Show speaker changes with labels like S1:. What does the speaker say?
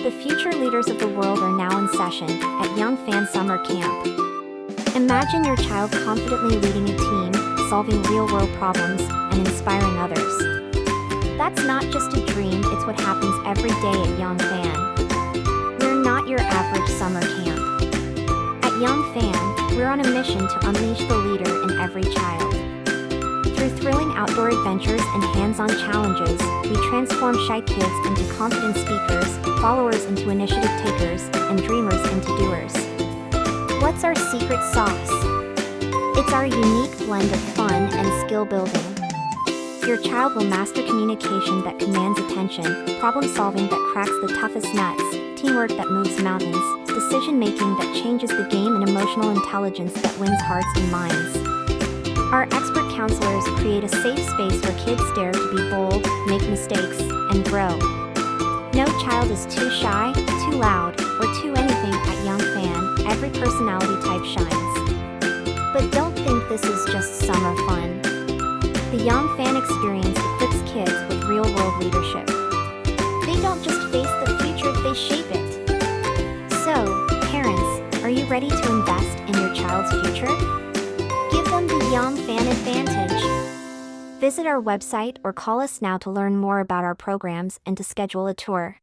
S1: The future leaders of the world are now in session at Young Fan Summer Camp. Imagine your child confidently leading a team, solving real-world problems, and inspiring others. That's not just a dream, it's what happens every day at Young Fan. We're not your average summer camp. At Young Fan, we're on a mission to unleash the leader in every child. Through thrilling outdoor adventures and hands-on challenges, we transform shy kids into confident speakers, followers into initiative takers, and dreamers into doers. What's our secret sauce? It's our unique blend of fun and skill building. Your child will master communication that commands attention, problem-solving that cracks the toughest nuts, teamwork that moves mountains, decision-making that changes the game, and emotional intelligence that wins hearts and minds. Our expert counselors create a safe space where kids dare to be bold, make mistakes, and grow. No child is too shy, too loud, or too anything at Young Fan. Every personality type shines. But don't think this is just summer fun. The Young Fan experience equips kids with real-world leadership. They don't just face the future, they shape it. So, parents, are you ready to invest in your child's future? Give them the Young Fan advantage. Visit our website or call us now to learn more about our programs and to schedule a tour.